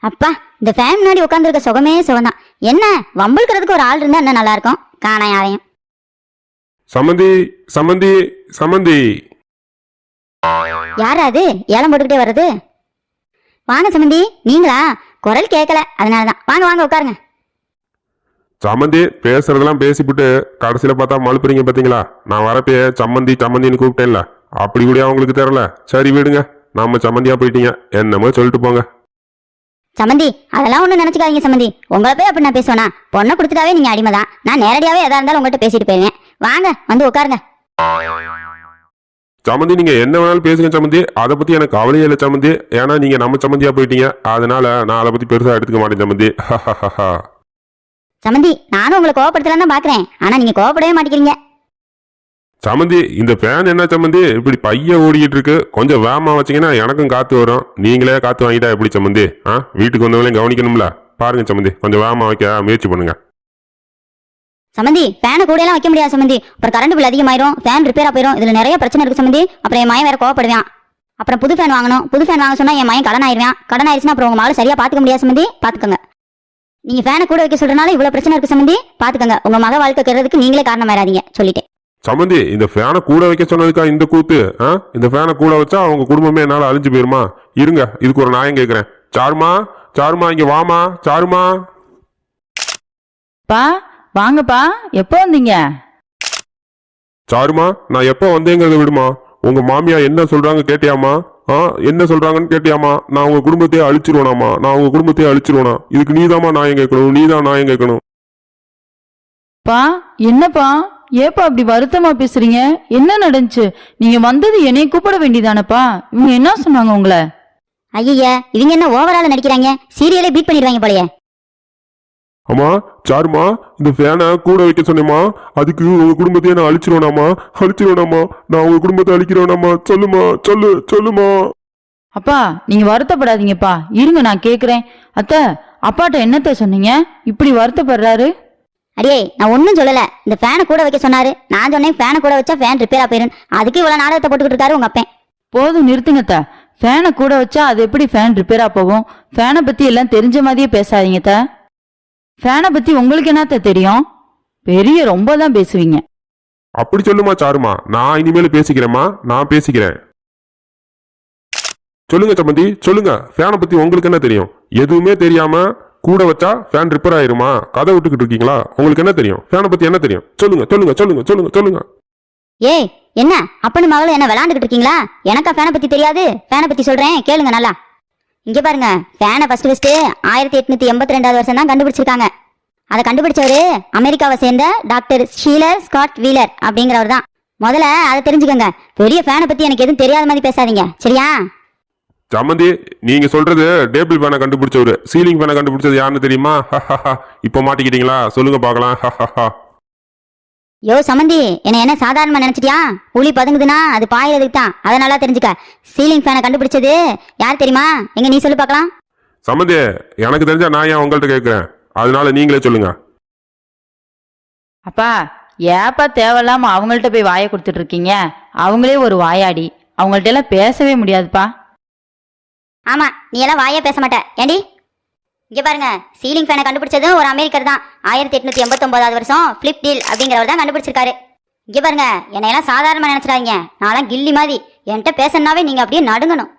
அப்பா, இந்த ஃபேன் முன்னாடி உட்காந்துருக்க சுகமே சுகம்தான். என்ன வம்பிழுக்கிறதுக்கு ஒரு ஆள் இருந்தா என்ன நல்லா இருக்கும். காணா யாரையும். சமந்தி சமந்தி சமந்தி. யாரா அது ஏலம் போட்டுக்கிட்டே வர்றது? வாங்க சமந்தி. நீங்களா? குரல் கேட்கல, அதனாலதான். வாங்க வாங்க உட்காருங்க. சமந்தி பேசுறதெல்லாம் பேசிவிட்டு கடைசியில பார்த்தா மழுப்புறீங்க பாத்தீங்களா? நான் வரப்பே சம்மந்தி சம்மந்தின்னு கூப்பிட்டேன்ல, அப்படி கூட அவங்களுக்கு தெரியல. சரி விடுங்க, நம்ம சம்மந்தியா போயிட்டீங்க, என்னமோ சொல்லிட்டு போங்க. சமந்தி அதெல்லாம் ஒன்றும் நினைச்சுக்காதீங்க சமந்தி. உங்களை போய் அப்படி நான் பேசுவேனா? பொண்ணை கொடுத்துட்டாவே நீங்க அடிமைதான். நான் நேரடியாவே எதா இருந்தாலும் உங்கள்கிட்ட பேசிட்டு போயிருவேன். வாங்க வந்து உட்காருங்க. சமந்தி நீங்க என்ன வேணாலும் பேசுங்க சமந்தி, அதை பத்தி எனக்கு கவலையே இல்லை சமந்தி. ஏன்னா நீங்க நம்ம சம்மந்தியா போயிட்டீங்க, அதனால நான் அதை பத்தி பெருசா எடுத்துக்க மாட்டேன் சமந்தி. சமந்தி நானும் உங்களை கோவப்படுத்தலாம் தான் பாக்குறேன், ஆனா நீங்க கோவப்படவே மாட்டேங்கிறீங்க. சமந்தி இந்த ஃபேன் என்ன சமந்தி இப்படி பைய ஓடிக்கிட்டு இருக்கு? கொஞ்சம் வேகமா வச்சீங்கன்னா எனக்கும் காத்து வரும். நீங்களே காத்து வாங்கிட்டா எப்படி சமந்தி? வீட்டுக்கு வந்தவங்களையும் கவனிக்கணும்ல. பாருங்க சமந்தி, கொஞ்சம் வேகமா வைக்க முயற்சி பண்ணுங்க. சமந்தி ஃபேனை கூட எல்லாம் வைக்க முடியாது சமந்தி. அப்புறம் கரண்ட் பில் அதிகமாயிரும், ஃபேன் ரிப்பேரா போயிடும். இதுல நிறைய பிரச்சனை இருக்கு சமந்தி. அப்புறம் என் மயன் வேற கோவப்படுவான். அப்புறம் புது ஃபேன் வாங்கணும். புது ஃபேன் வாங்க சொன்னா என் மயன் கடன் ஆயிருவான். கடன் ஆயிடுச்சுன்னா அப்புறம் உங்க மகளை சரியா பாத்துக்க முடியாது சமந்தி. பாத்துக்கோங்க. நீங்க ஃபேனை கூட வைக்க சொல்றதுனால இவ்வளவு பிரச்சனை இருக்கு சமந்தி. பாத்துக்கோங்க, உங்க மக வாழ்க்கை கெடுறதுக்கு நீங்களே காரணம் ஆயிராதீங்க சொல்லிட்டேன். சமந்தி இந்த ஃபேனை கூட வைக்க சொன்னதுக்கா இந்த கூத்து? இந்த ஃபேனை கூட வச்சா அவங்க குடும்பமே என்னால அழிஞ்சு போயிருமா? இருங்க, இதுக்கு ஒரு நியாயம் கேட்கிறேன். சாருமா சாருமா இங்க வாமா. சாருமா. பா வாங்கப்பா, எப்போ வந்தீங்க? சாருமா நான் எப்போ வந்தேங்கிறத விடுமா. உங்க மாமியா என்ன சொல்றாங்க கேட்டியாமா? என்ன சொல்றாங்கன்னு கேட்டியாமா? நான் உங்க குடும்பத்தையே அழிச்சிருவேனாமா. நான் உங்க குடும்பத்தையே அழிச்சிருவேனா? இதுக்கு நீதாமா நியாயம் கேட்கணும். நீதான் நியாயம் கேட்கணும். பா என்னப்பா, ஏப்பா அப்படி வருத்தமா பேசுறீங்க? என்ன நடந்துச்சு? நீங்க வந்தது என்னைய கூப்பிட வேண்டியதானப்பா. இவங்க என்ன சொன்னாங்க உங்களை? ஐயா இவங்க என்ன ஓவரால நடிக்கிறாங்க? சீரியலே பீட் பண்ணிடுவாங்க போலயே. அம்மா சாருமா இந்த ஃபேனை கூட வைக்க சொன்னேம்மா, அதுக்கு உங்க குடும்பத்தையே நான் அழிச்சிருவேனாமா? அழிச்சிருவேனாமா? நான் உங்க குடும்பத்தை அழிக்கிறேனாமா? சொல்லுமா, சொல்லுமா. அப்பா நீங்க வருத்தப்படாதீங்கப்பா, இருங்க நான் கேக்குறேன். அத்தை, அப்பாட்ட என்னத்த சொன்னீங்க? இப்படி வருத்தப்படுறாரு? அடியே நான் ஒன்னும் சொல்லல. இந்த ஃபேனை கூட வைக்க சொன்னாரு. நான் சொன்னேன் ஃபேனை கூட வச்சா ஃபேன் ரிப்பேரா போயிரும். அதுக்கு இவ்வளவு நாடகத்தை போட்டுக்கிட்டு இருக்காரு உங்க அப்பன். போதும் நிறுத்துங்க அத்தை. ஃபேனை கூட வச்சா அது எப்படி ஃபேன் ரிப்பேரா போகும்? ஃபேனை பத்தி எல்லாம் தெரிஞ்ச மாதிரியே பேசாதீங்க அத்தை. ஃபேனை பத்தி உங்களுக்கு என்னத்த தெரியும்? பெரிய ரொம்ப தான் பேசுவீங்க. அப்படி சொல்லுமா சாருமா. நான் இனிமேல் பேசிக்கிறேம்மா, நான் பேசிக்கிறேன். சொல்லுங்க சம்மந்தி சொல்லுங்க, ஃபேனை பத்தி உங்களுக்கு என்ன தெரியும்? எதுவுமே தெரியாம கூட வச்சா ஃபேன் ரிப்பேர் ஆயிருமா? கதை விட்டுக்கிட்டு இருக்கீங்களா? உங்களுக்கு என்ன தெரியும்? ஃபேனை பத்தி என்ன தெரியும்? சொல்லுங்க சொல்லுங்க சொல்லுங்க சொல்லுங்க சொல்லுங்க. ஏய் என்ன அப்பனு மகளும் என்ன விளையாண்டுக்கிட்டு இருக்கீங்களா? எனக்கா ஃபேனை பத்தி தெரியாது? ஃபேனை பத்தி சொல்றேன் கேளுங்க நல்லா. இங்க பாருங்க, ஃபேனை ஃபர்ஸ்ட் 1882 வருஷம் தான் கண்டுபிடிச்சிருக்காங்க. அதை கண்டுபிடிச்சவரு அமெரிக்காவை சேர்ந்த டாக்டர் ஷீலர் ஸ்காட் வீலர் அப்படிங்கிறவர் தான். முதல்ல அதை தெரிஞ்சுக்கோங்க. பெரிய ஃபேனை பத்தி எனக்கு எதுவும் தெரியாத மாதிரி பேசாதீங்க, சரியா? சம்மந்தி நீங்க சொல்றது டேபிள் ஃபேனை கண்டுபிடிச்சவரு. சீலிங் ஃபேனை கண்டுபிடிச்சது யாருன்னு தெரியுமா? இப்ப மாட்டிக்கிட்டீங்களா? சொல்லுங்க பாக்கலாம். யோ சமந்தி, என்ன சாதாரணமா நினைச்சிட்டியா? புலி பதுங்குதுன்னா அது பாயறதுக்கு தான். அதை நல்லா தெரிஞ்சுக்க. சீலிங் ஃபேனை கண்டுபிடிச்சது யார் தெரியுமா? எங்க நீ சொல்லு பார்க்கலாம். சம்மந்தி எனக்கு தெரிஞ்சா நான் ஏன் உங்கள்கிட்ட கேட்கிறேன், அதனால நீங்களே சொல்லுங்க. அப்பா ஏப்பா தேவையில்லாம அவங்கள்ட்ட போய் வாயை கொடுத்துட்டு இருக்கீங்க? அவங்களே ஒரு வாயாடி, அவங்கள்ட்ட எல்லாம் பேசவே முடியாதுப்பா. ஆமா, நீ எல்லாம் வாயே பேச மாட்ட ஏண்டி? இங்க பாருங்க, சீலிங் ஃபேனை கண்டுபிடிச்சதும் ஒரு அமெரிக்கர் தான். 1889 வருஷம் பிலிப் டீல் அப்படிங்கிறவர் தான் கண்டுபிடிச்சிருக்காரு. இங்க பாருங்க, என்னையெல்லாம் சாதாரணமா நினைச்சிடாதீங்க. நான்லாம் கில்லி மாதிரி. என்கிட்ட பேசணும்னாவே நீங்க அப்படியே நடுங்கணும்.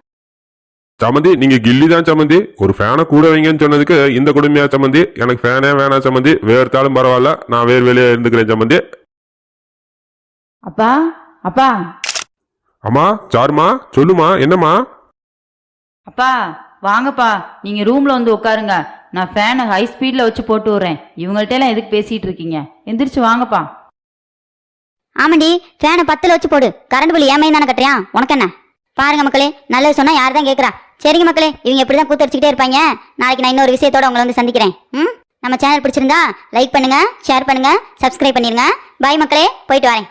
சம்மந்தி நீங்க கில்லி தான் சம்மந்தி. ஒரு ஃபேனை கூட வைங்கன்னு சொன்னதுக்கு இந்த கொடுமையா சம்மந்தி? எனக்கு ஃபேனே வேணாம் சம்மந்தி. வேர்த்தாலும் பரவாயில்ல, நான் வேறு வெளியே இருந்துக்கிறேன் சம்மந்தி. அப்பா அப்பா. அம்மா சாருமா சொல்லுமா. என்னம்மா? அப்பா வாங்கப்பா, நீங்க ரூம்ல வந்து உட்காருங்க. நான் ஃபேனை ஹை ஸ்பீட்ல வச்சு போட்டு விடுறேன். இவங்கள்ட்ட எல்லாம் எதுக்கு பேசிட்டு இருக்கீங்க? எந்திரிச்சு வாங்கப்பா. ஆமாண்டி, ஃபேனை 10ல வச்சு போடு. கரண்ட் பில் ஏமையும் தானே கட்டுறியான், உனக்கு என்ன? பாருங்க மக்களே, நல்லது சொன்னா யார் தான் கேட்கறா? சரிங்க மக்களே, இவங்க இப்படிதான் கூத்தடிச்சுக்கிட்டே இருப்பாங்க. நாளைக்கு நான் இன்னொரு விஷயத்தோட உங்களை வந்து சந்திக்கிறேன். நம்ம சேனல் பிடிச்சிருந்தா லைக் பண்ணுங்க, ஷேர் பண்ணுங்க, சப்ஸ்கிரைப் பண்ணிருங்க. பாய் மக்களே, போயிட்டு வரேன்.